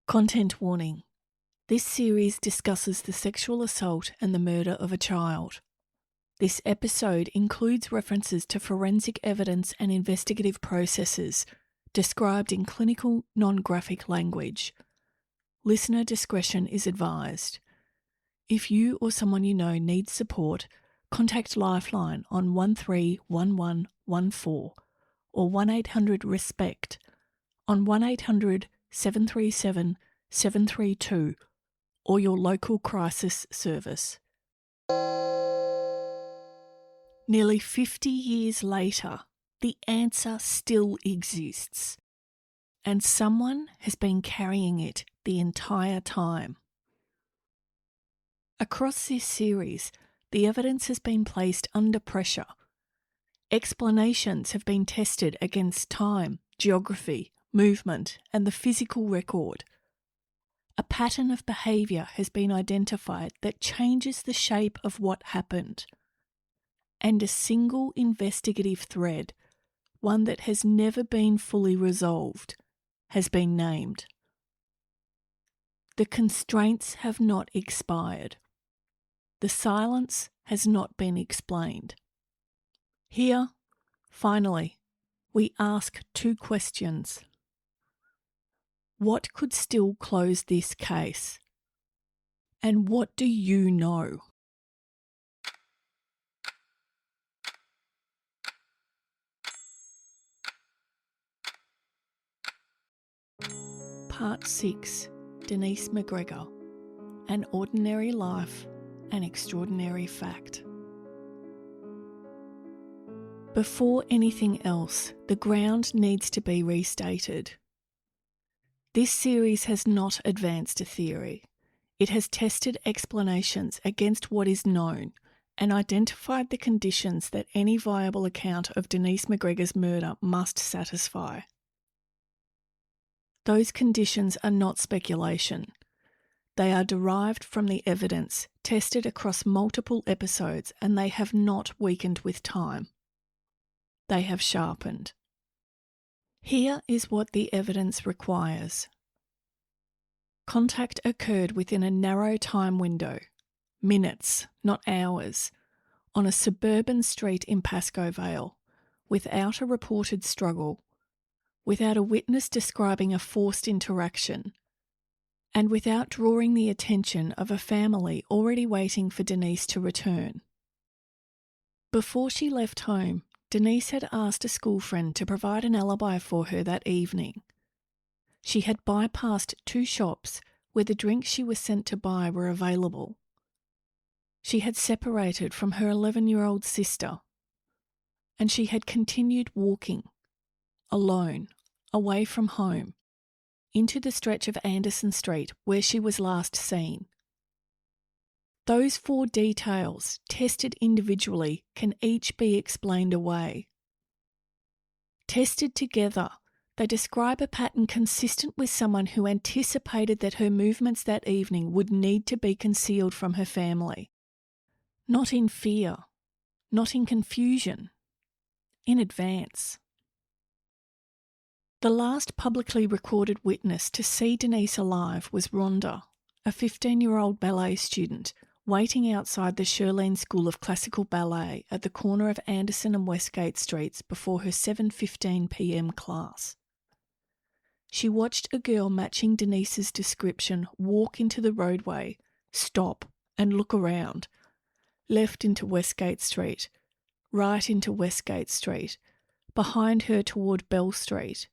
Content warning. This series discusses the sexual assault and the murder of a child. This episode includes references to forensic evidence and investigative processes described in clinical, non-graphic language. Listener discretion is advised. If you or someone you know needs support, contact Lifeline on 131114 or 1-800-RESPECT on 1-800-737-732 or your local crisis service. Nearly 50 years later, the answer still exists, and someone has been carrying it the entire time. Across this series, the evidence has been placed under pressure. Explanations have been tested against time, geography, movement, and the physical record. A pattern of behaviour has been identified that changes the shape of what happened. And a single investigative thread, one that has never been fully resolved, has been named. The constraints have not expired. The silence has not been explained. Here, finally, we ask two questions. What could still close this case? And what do you know? Part 6. Denise McGregor. An Ordinary Life, an Extraordinary Fact. Before anything else, the ground needs to be restated. This series has not advanced a theory. It has tested explanations against what is known and identified the conditions that any viable account of Denise McGregor's murder must satisfy. Those conditions are not speculation. They are derived from the evidence tested across multiple episodes, and they have not weakened with time. They have sharpened. Here is what the evidence requires. Contact occurred within a narrow time window, minutes, not hours, on a suburban street in Pascoe Vale, without a reported struggle, without a witness describing a forced interaction, and without drawing the attention of a family already waiting for Denise to return. Before she left home, Denise had asked a school friend to provide an alibi for her that evening. She had bypassed two shops where the drinks she was sent to buy were available. She had separated from her 11-year-old sister, and she had continued walking, alone, away from home, into the stretch of Anderson Street where she was last seen. Those four details, tested individually, can each be explained away. Tested together, they describe a pattern consistent with someone who anticipated that her movements that evening would need to be concealed from her family. Not in fear, not in confusion, in advance. The last publicly recorded witness to see Denise alive was Rhonda, a 15-year-old ballet student waiting outside the Shirlene School of Classical Ballet at the corner of Anderson and Westgate Streets before her 7:15 p.m. class. She watched a girl matching Denise's description walk into the roadway, stop and look around, left into Westgate Street, right into Westgate Street, behind her toward Bell Street.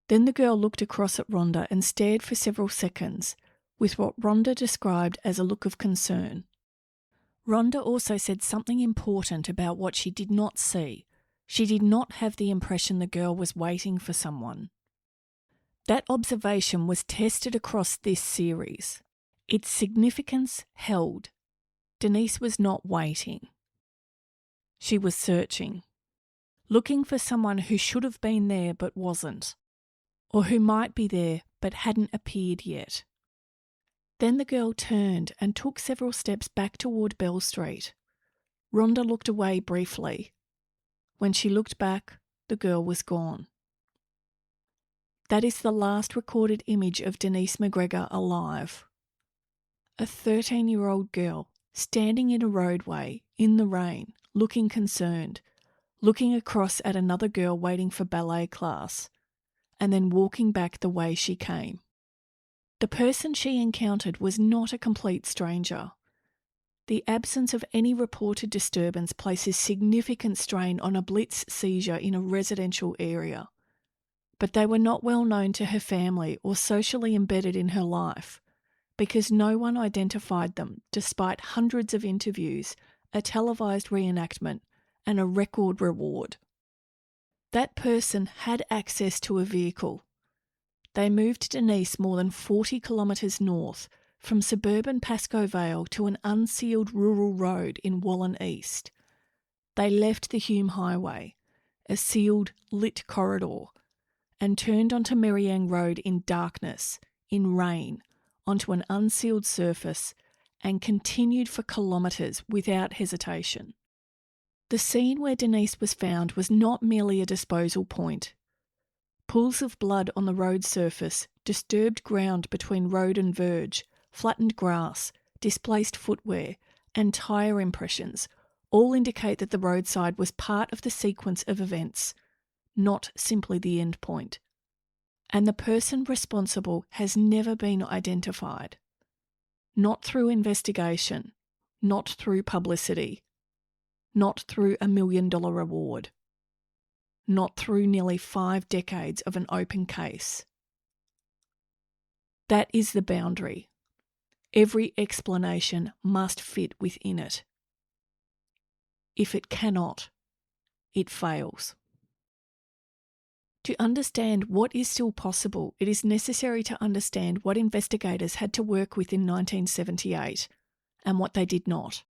Then the girl looked across at Rhonda and stared for several seconds, with what Rhonda described as a look of concern. Rhonda also said something important about what she did not see. She did not have the impression the girl was waiting for someone. That observation was tested across this series. Its significance held. Denise was not waiting. She was searching, looking for someone who should have been there but wasn't, or who might be there but hadn't appeared yet. Then the girl turned and took several steps back toward Bell Street. Rhonda looked away briefly. When she looked back, the girl was gone. That is the last recorded image of Denise McGregor alive. A 13-year-old girl standing in a roadway in the rain, looking concerned, looking across at another girl waiting for ballet class, and then walking back the way she came. The person she encountered was not a complete stranger. The absence of any reported disturbance places significant strain on a blitz seizure in a residential area. But they were not well known to her family or socially embedded in her life, because no one identified them despite hundreds of interviews, a televised reenactment, and a record reward. That person had access to a vehicle. They moved Denise more than 40 kilometres north from suburban Pascoe Vale to an unsealed rural road in Wallen East. They left the Hume Highway, a sealed, lit corridor, and turned onto Merriang Road in darkness, in rain, onto an unsealed surface, and continued for kilometres without hesitation. The scene where Denise was found was not merely a disposal point. Pools of blood on the road surface, disturbed ground between road and verge, flattened grass, displaced footwear, and tyre impressions all indicate that the roadside was part of the sequence of events, not simply the end point. And the person responsible has never been identified. Not through investigation, not through publicity, not through $1 million reward, not through nearly 5 decades of an open case. That is the boundary. Every explanation must fit within it. If it cannot, it fails. To understand what is still possible, it is necessary to understand what investigators had to work with in 1978 and what they did not.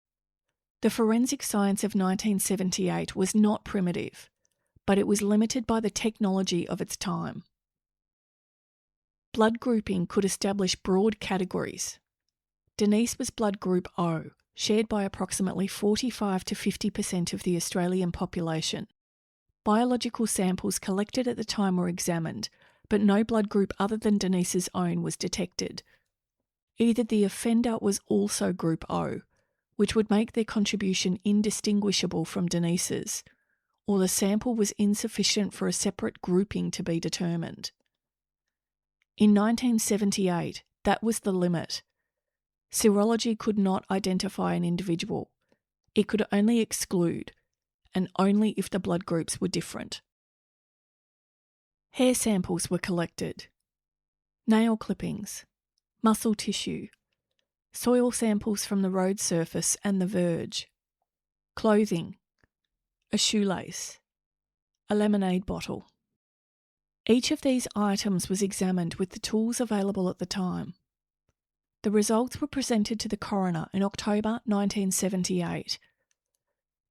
The forensic science of 1978 was not primitive, but it was limited by the technology of its time. Blood grouping could establish broad categories. Denise was blood group O, shared by approximately 45 to 50% of the Australian population. Biological samples collected at the time were examined, but no blood group other than Denise's own was detected. Either the offender was also group O, which would make their contribution indistinguishable from Denise's, or the sample was insufficient for a separate grouping to be determined. In 1978, that was the limit. Serology could not identify an individual. It could only exclude, and only if the blood groups were different. Hair samples were collected, nail clippings, muscle tissue, soil samples from the road surface and the verge, clothing, a shoelace, a lemonade bottle. Each of these items was examined with the tools available at the time. The results were presented to the coroner in October 1978.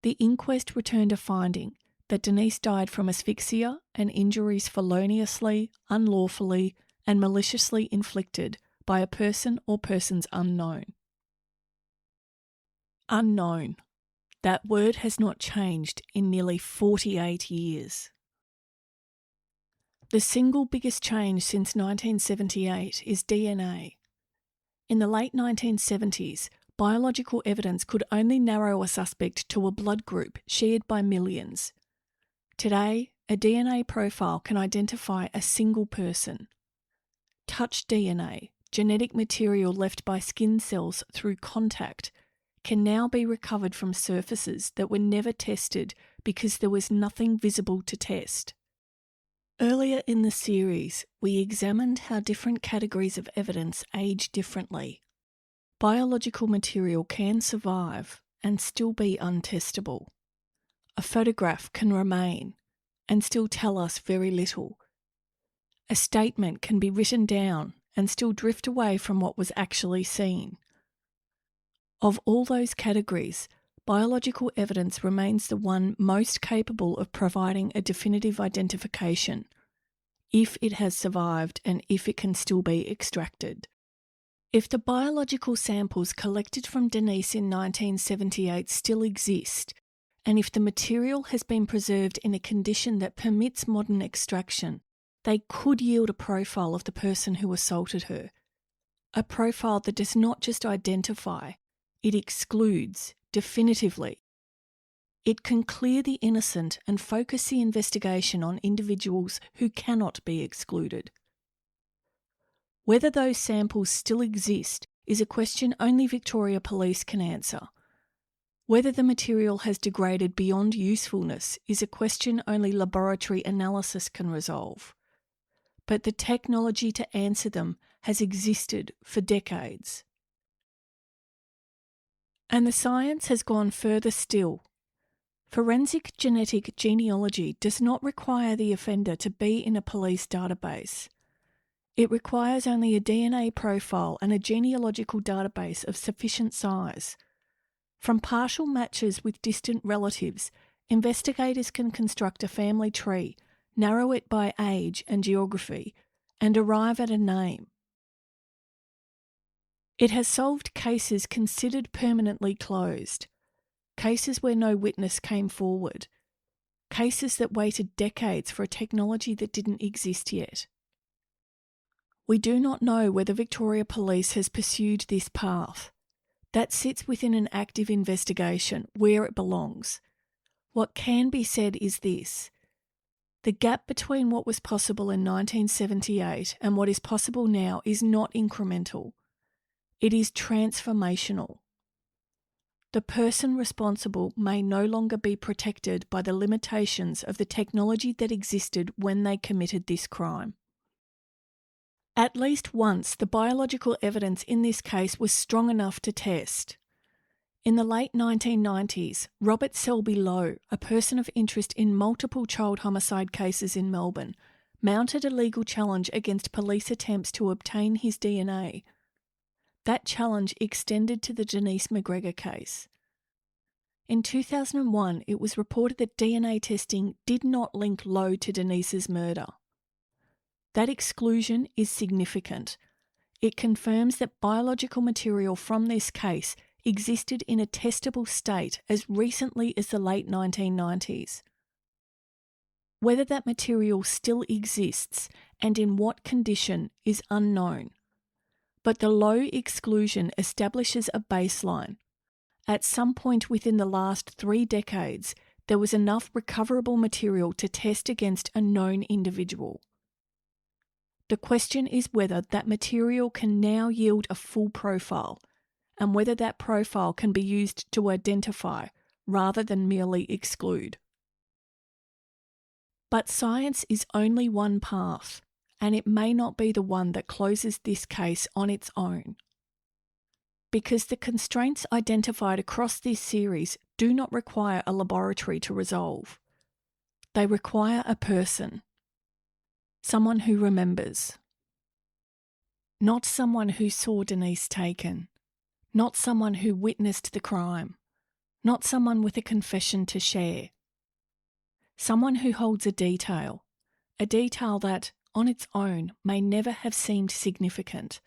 The inquest returned a finding that Denise died from asphyxia and injuries feloniously, unlawfully, and maliciously inflicted by a person or persons unknown. Unknown. That word has not changed in nearly 48 years. The single biggest change since 1978 is DNA. In the late 1970s, biological evidence could only narrow a suspect to a blood group shared by millions. Today, a DNA profile can identify a single person. Touch DNA, genetic material left by skin cells through contact, can now be recovered from surfaces that were never tested because there was nothing visible to test. Earlier in the series, we examined how different categories of evidence age differently. Biological material can survive and still be untestable. A photograph can remain and still tell us very little. A statement can be written down and still drift away from what was actually seen. Of all those categories, biological evidence remains the one most capable of providing a definitive identification, if it has survived and if it can still be extracted. If the biological samples collected from Denise in 1978 still exist, and if the material has been preserved in a condition that permits modern extraction, they could yield a profile of the person who assaulted her. A profile that does not just identify, it excludes definitively. It can clear the innocent and focus the investigation on individuals who cannot be excluded. Whether those samples still exist is a question only Victoria Police can answer. Whether the material has degraded beyond usefulness is a question only laboratory analysis can resolve. But the technology to answer them has existed for decades. And the science has gone further still. Forensic genetic genealogy does not require the offender to be in a police database. It requires only a DNA profile and a genealogical database of sufficient size. From partial matches with distant relatives, investigators can construct a family tree, narrow it by age and geography, and arrive at a name. It has solved cases considered permanently closed, cases where no witness came forward, cases that waited decades for a technology that didn't exist yet. We do not know whether Victoria Police has pursued this path. That sits within an active investigation where it belongs. What can be said is this: the gap between what was possible in 1978 and what is possible now is not incremental. It is transformational. The person responsible may no longer be protected by the limitations of the technology that existed when they committed this crime. At least once, the biological evidence in this case was strong enough to test. In the late 1990s, Robert Selby Lowe, a person of interest in multiple child homicide cases in Melbourne, mounted a legal challenge against police attempts to obtain his DNA. That challenge extended to the Denise McGregor case. In 2001, it was reported that DNA testing did not link Lowe to Denise's murder. That exclusion is significant. It confirms that biological material from this case existed in a testable state as recently as the late 1990s. Whether that material still exists and in what condition is unknown. But the Lowe exclusion establishes a baseline. At some point within the last 3 decades, there was enough recoverable material to test against a known individual. The question is whether that material can now yield a full profile, and whether that profile can be used to identify rather than merely exclude. But science is only one path, and it may not be the one that closes this case on its own. Because the constraints identified across this series do not require a laboratory to resolve. They require a person. Someone who remembers. Not someone who saw Denise taken. Not someone who witnessed the crime. Not someone with a confession to share. Someone who holds a detail that, on its own, may never have seemed significant.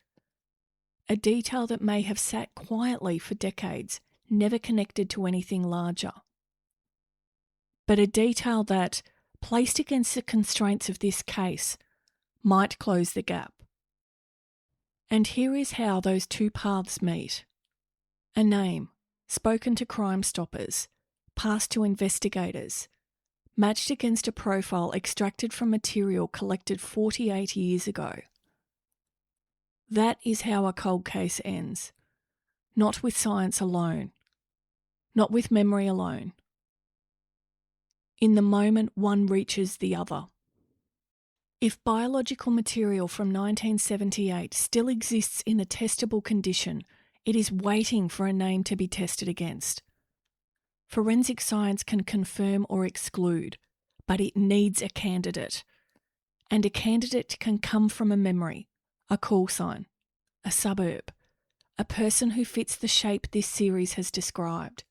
A detail that may have sat quietly for decades, never connected to anything larger. But a detail that, placed against the constraints of this case, might close the gap. And here is how those two paths meet. A name, spoken to Crime Stoppers, passed to investigators, matched against a profile extracted from material collected 48 years ago. That is how a cold case ends. Not with science alone. Not with memory alone. In the moment one reaches the other. If biological material from 1978 still exists in a testable condition, it is waiting for a name to be tested against. Forensic science can confirm or exclude, but it needs a candidate. And a candidate can come from a memory, a call sign, a suburb, a person who fits the shape this series has described.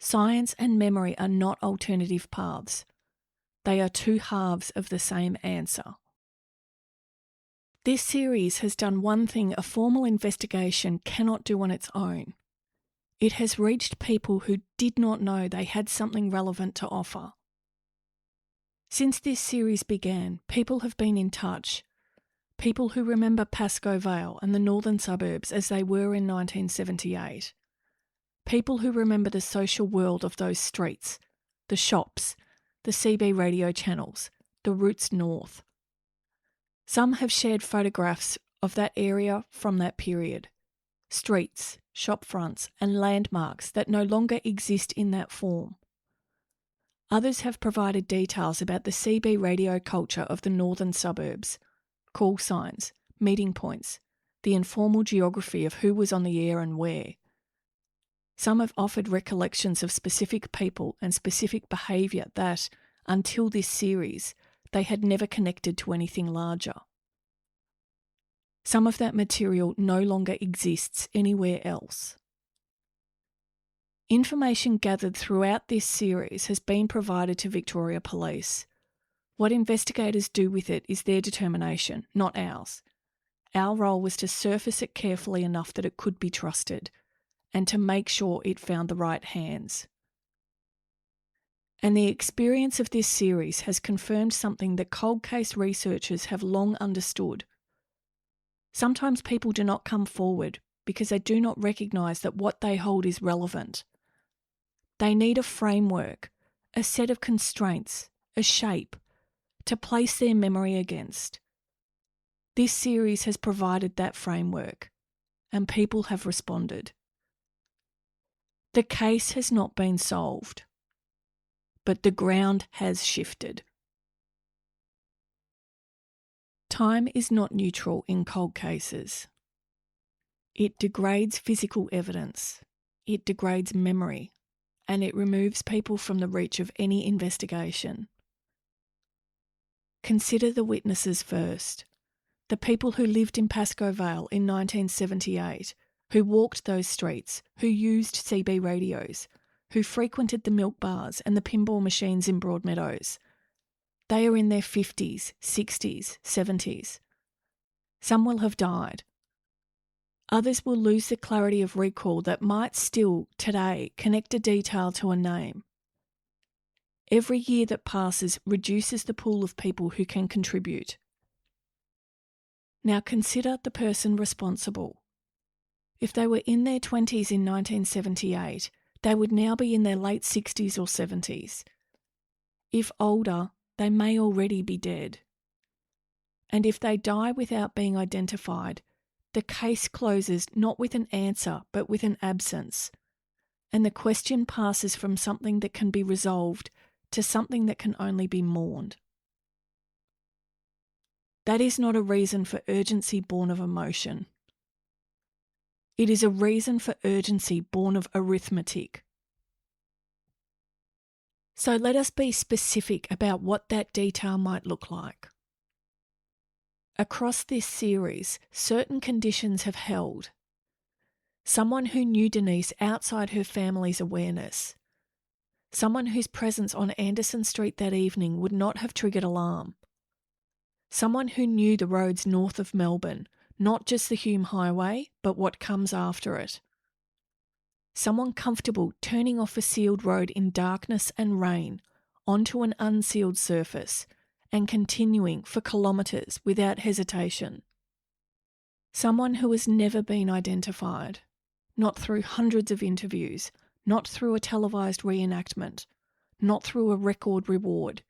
Science and memory are not alternative paths. They are two halves of the same answer. This series has done one thing a formal investigation cannot do on its own. It has reached people who did not know they had something relevant to offer. Since this series began, people have been in touch. People who remember Pascoe Vale and the northern suburbs as they were in 1978. People who remember the social world of those streets, the shops, the CB radio channels, the routes north. Some have shared photographs of that area from that period. Streets, shop fronts and landmarks that no longer exist in that form. Others have provided details about the CB radio culture of the northern suburbs, call signs, meeting points, the informal geography of who was on the air and where. Some have offered recollections of specific people and specific behaviour that, until this series, they had never connected to anything larger. Some of that material no longer exists anywhere else. Information gathered throughout this series has been provided to Victoria Police. What investigators do with it is their determination, not ours. Our role was to surface it carefully enough that it could be trusted, and to make sure it found the right hands. And the experience of this series has confirmed something that cold case researchers have long understood. Sometimes people do not come forward because they do not recognise that what they hold is relevant. They need a framework, a set of constraints, a shape, to place their memory against. This series has provided that framework, and people have responded. The case has not been solved, but the ground has shifted. Time is not neutral in cold cases. It degrades physical evidence, it degrades memory, and it removes people from the reach of any investigation. Consider the witnesses first. The people who lived in Pascoe Vale in 1978, who walked those streets, who used CB radios, who frequented the milk bars and the pinball machines in Broadmeadows. They are in their 50s, 60s, 70s. Some will have died. Others will lose the clarity of recall that might still, today, connect a detail to a name. Every year that passes reduces the pool of people who can contribute. Now consider the person responsible. If they were in their 20s in 1978, they would now be in their late 60s or 70s. If older, they may already be dead. And if they die without being identified, the case closes not with an answer but with an absence, and the question passes from something that can be resolved to something that can only be mourned. That is not a reason for urgency born of emotion. It is a reason for urgency born of arithmetic. So let us be specific about what that detail might look like. Across this series, certain conditions have held. Someone who knew Denise outside her family's awareness. Someone whose presence on Anderson Street that evening would not have triggered alarm. Someone who knew the roads north of Melbourne, not just the Hume Highway, but what comes after it. Someone comfortable turning off a sealed road in darkness and rain onto an unsealed surface and continuing for kilometres without hesitation. Someone who has never been identified, not through hundreds of interviews, not through a televised reenactment, not through a record reward,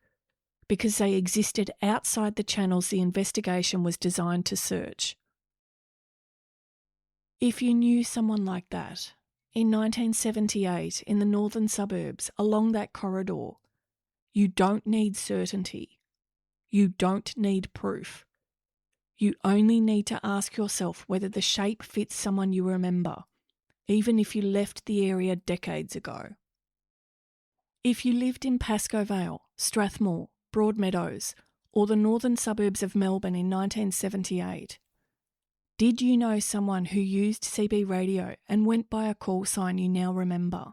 because they existed outside the channels the investigation was designed to search. If you knew someone like that, in 1978 in the northern suburbs along that corridor, you don't need certainty. You don't need proof. You only need to ask yourself whether the shape fits someone you remember, even if you left the area decades ago. If you lived in Pascoe Vale, Strathmore, Broadmeadows, or the northern suburbs of Melbourne in 1978, did you know someone who used CB radio and went by a call sign you now remember?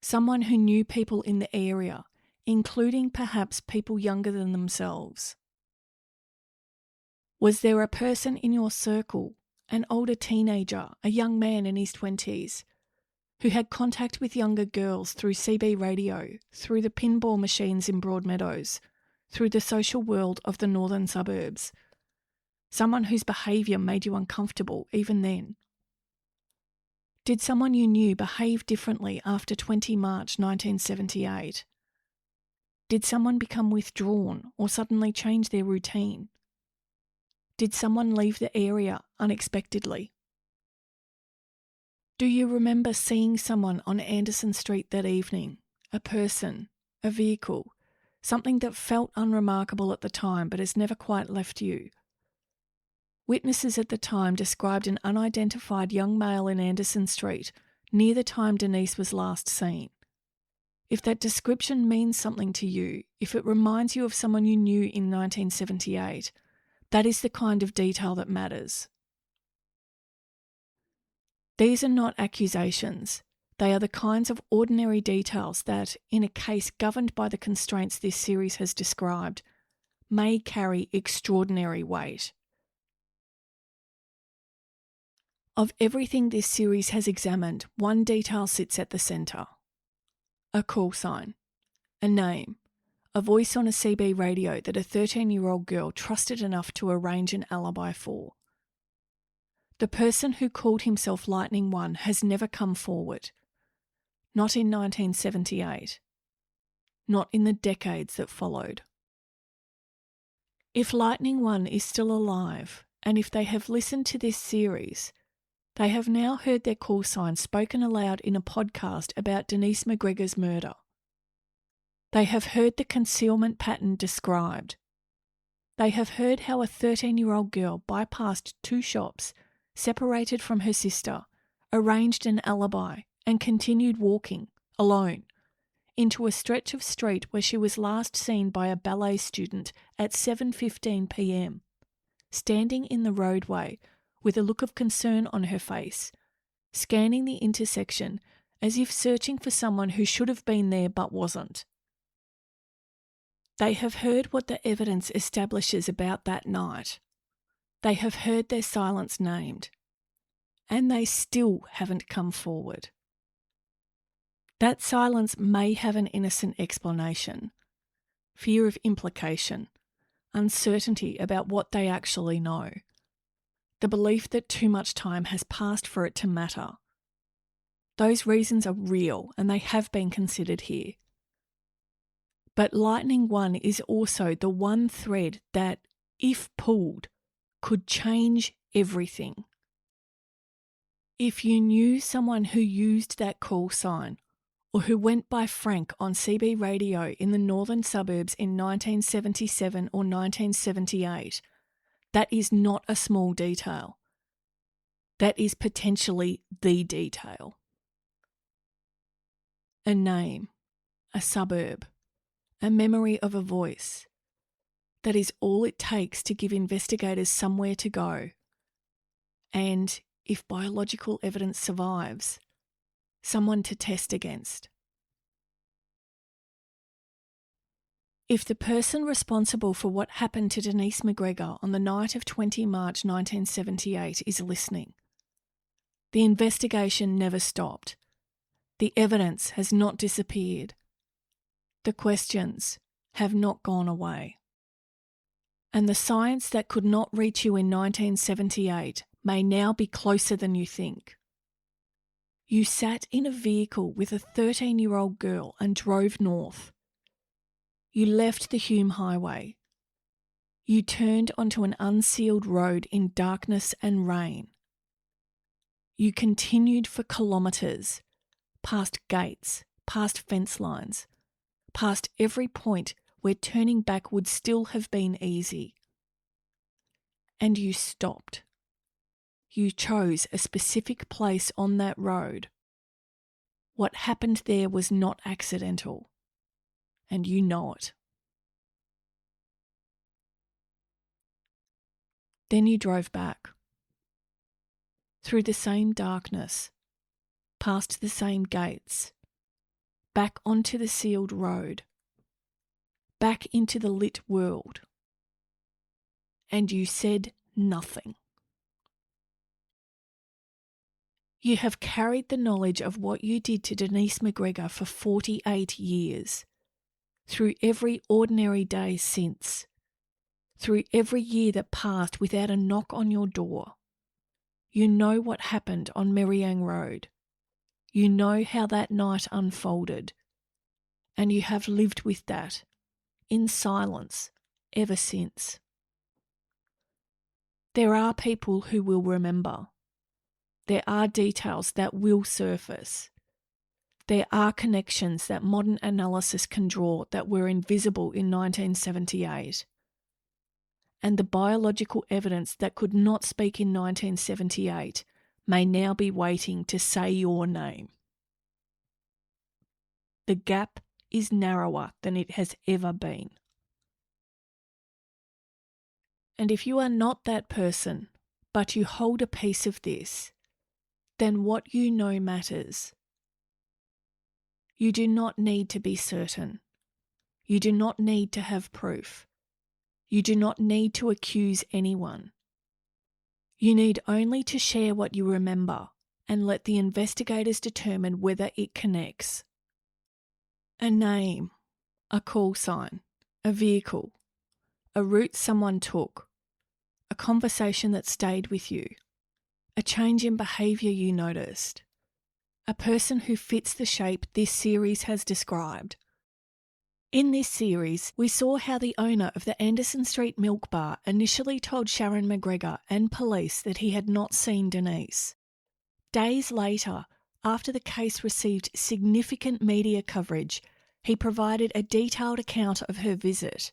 Someone who knew people in the area, including perhaps people younger than themselves? Was there a person in your circle, an older teenager, a young man in his 20s, who had contact with younger girls through CB radio, through the pinball machines in Broadmeadows, through the social world of the northern suburbs, someone whose behaviour made you uncomfortable even then? Did someone you knew behave differently after 20 March 1978? Did someone become withdrawn or suddenly change their routine? Did someone leave the area unexpectedly? Do you remember seeing someone on Anderson Street that evening? A person, a vehicle, something that felt unremarkable at the time but has never quite left you? Witnesses at the time described an unidentified young male in Anderson Street near the time Denise was last seen. If that description means something to you, if it reminds you of someone you knew in 1978, that is the kind of detail that matters. These are not accusations. They are the kinds of ordinary details that, in a case governed by the constraints this series has described, may carry extraordinary weight. Of everything this series has examined, one detail sits at the centre. A call sign, a name, a voice on a CB radio that a 13-year-old girl trusted enough to arrange an alibi for. The person who called himself Lightning One has never come forward. Not in 1978. Not in the decades that followed. If Lightning One is still alive, and if they have listened to this series, they have now heard their call sign spoken aloud in a podcast about Denise McGregor's murder. They have heard the concealment pattern described. They have heard how a 13-year-old girl bypassed 2 shops, separated from her sister, arranged an alibi, and continued walking, alone, into a stretch of street where she was last seen by a ballet student at 7:15 p.m, standing in the roadway with a look of concern on her face, scanning the intersection as if searching for someone who should have been there but wasn't. They have heard what the evidence establishes about that night. They have heard their silence named. And they still haven't come forward. That silence may have an innocent explanation. Fear of implication. Uncertainty about what they actually know. The belief that too much time has passed for it to matter. Those reasons are real and they have been considered here. But Lightning One is also the one thread that, if pulled, could change everything. If you knew someone who used that call sign, or who went by Frank on CB radio in the northern suburbs in 1977 or 1978, that is not a small detail. That is potentially the detail. A name, a suburb, a memory of a voice. That is all it takes to give investigators somewhere to go. And, if biological evidence survives, someone to test against. If the person responsible for what happened to Denise McGregor on the night of 20 March 1978 is listening, the investigation never stopped. The evidence has not disappeared. The questions have not gone away. And the science that could not reach you in 1978 may now be closer than you think. You sat in a vehicle with a 13-year-old girl and drove north. You left the Hume Highway. You turned onto an unsealed road in darkness and rain. You continued for kilometres, past gates, past fence lines, past every point where turning back would still have been easy. And you stopped. You chose a specific place on that road. What happened there was not accidental, and you know it. Then you drove back. Through the same darkness, past the same gates, back onto the sealed road, back into the lit world. And you said nothing. You have carried the knowledge of what you did to Denise McGregor for 48 years. through every ordinary day since, through every year that passed without a knock on your door. You know what happened on Merriang Road. You know how that night unfolded. And you have lived with that, in silence, ever since. There are people who will remember. There are details that will surface. There are connections that modern analysis can draw that were invisible in 1978. And the biological evidence that could not speak in 1978 may now be waiting to say your name. The gap is narrower than it has ever been. And if you are not that person, but you hold a piece of this, then what you know matters. You do not need to be certain. You do not need to have proof. You do not need to accuse anyone. You need only to share what you remember and let the investigators determine whether it connects. A name, a call sign, a vehicle, a route someone took, a conversation that stayed with you, a change in behaviour you noticed, a person who fits the shape this series has described. In this series, we saw how the owner of the Anderson Street Milk Bar initially told Sharon McGregor and police that he had not seen Denise. Days later, after the case received significant media coverage, he provided a detailed account of her visit.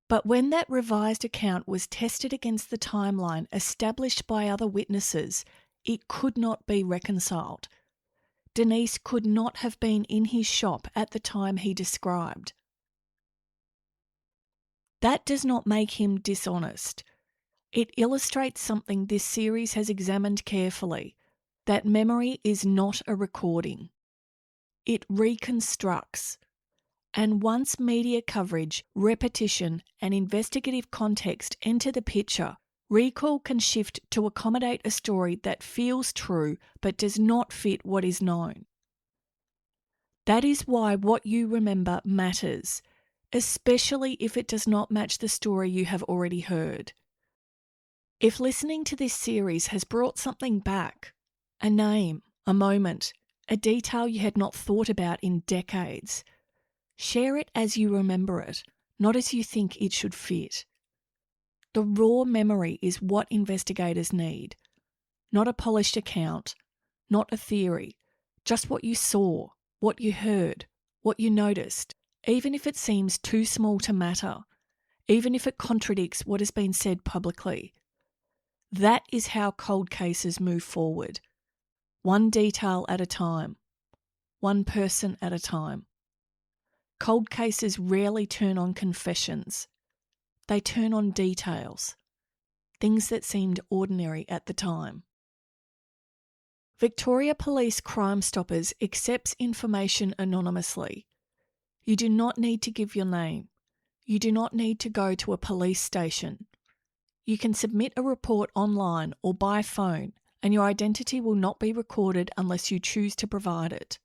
But when that revised account was tested against the timeline established by other witnesses, it could not be reconciled. Denise could not have been in his shop at the time he described. That does not make him dishonest. It illustrates something this series has examined carefully, that memory is not a recording. It reconstructs. And once media coverage, repetition, and investigative context enter the picture, recall can shift to accommodate a story that feels true but does not fit what is known. That is why what you remember matters, especially if it does not match the story you have already heard. If listening to this series has brought something back, a name, a moment, a detail you had not thought about in decades, share it as you remember it, not as you think it should fit. The raw memory is what investigators need. Not a polished account, not a theory, just what you saw, what you heard, what you noticed, even if it seems too small to matter, even if it contradicts what has been said publicly. That is how cold cases move forward. One detail at a time. One person at a time. Cold cases rarely turn on confessions. They turn on details, things that seemed ordinary at the time. Victoria Police Crime Stoppers accepts information anonymously. You do not need to give your name. You do not need to go to a police station. You can submit a report online or by phone, and your identity will not be recorded unless you choose to provide it.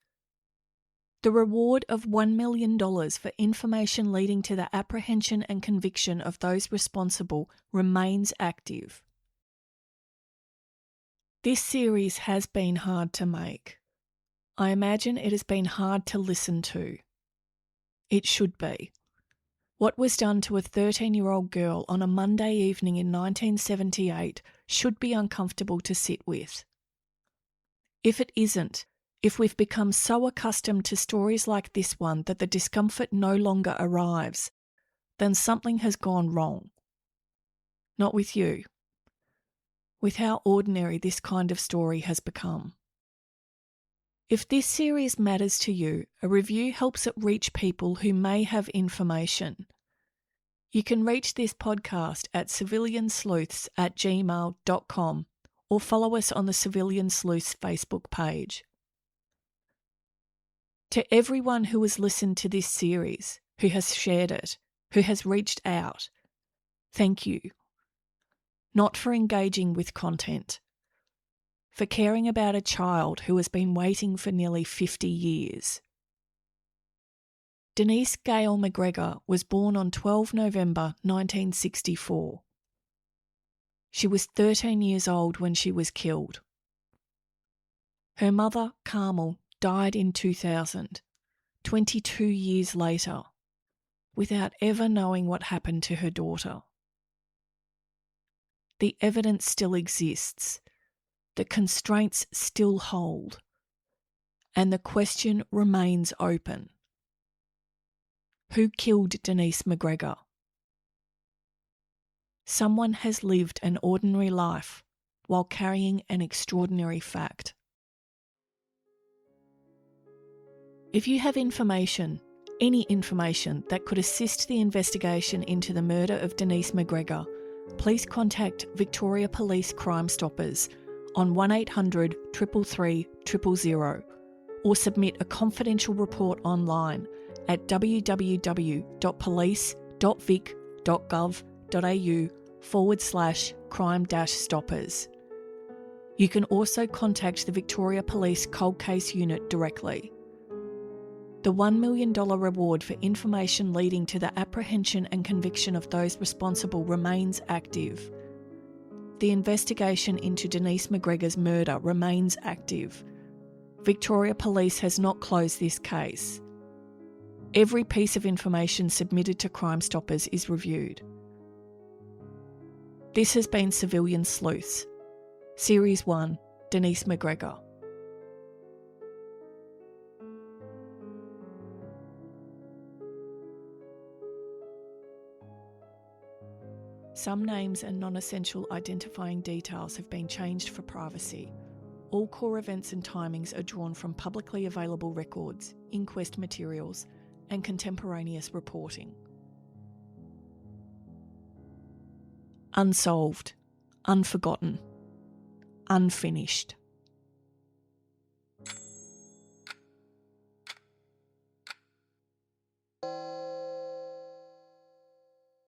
The reward of $1 million for information leading to the apprehension and conviction of those responsible remains active. This series has been hard to make. I imagine it has been hard to listen to. It should be. What was done to a 13-year-old girl on a Monday evening in 1978 should be uncomfortable to sit with. If it isn't, if we've become so accustomed to stories like this one that the discomfort no longer arrives, then something has gone wrong. Not with you. With how ordinary this kind of story has become. If this series matters to you, a review helps it reach people who may have information. You can reach this podcast at civiliansleuths@gmail.com or follow us on the Civilian Sleuths Facebook page. To everyone who has listened to this series, who has shared it, who has reached out, thank you. Not for engaging with content, for caring about a child who has been waiting for nearly 50 years. Denise Gail McGregor was born on 12 November 1964. She was 13 years old when she was killed. Her mother, Carmel, died in 2000, 22 years later, without ever knowing what happened to her daughter. The evidence still exists, the constraints still hold, and the question remains open. Who killed Denise McGregor? Someone has lived an ordinary life while carrying an extraordinary fact. If you have information, any information that could assist the investigation into the murder of Denise McGregor, please contact Victoria Police Crime Stoppers on 1800 333 000 or submit a confidential report online at www.police.vic.gov.au/crime-stoppers. You can also contact the Victoria Police Cold Case Unit directly. The $1 million reward for information leading to the apprehension and conviction of those responsible remains active. The investigation into Denise McGregor's murder remains active. Victoria Police has not closed this case. Every piece of information submitted to Crime Stoppers is reviewed. This has been Civilian Sleuths, Series 1, Denise McGregor. Some names and non-essential identifying details have been changed for privacy. All core events and timings are drawn from publicly available records, inquest materials, and contemporaneous reporting. Unsolved, unforgotten, unfinished.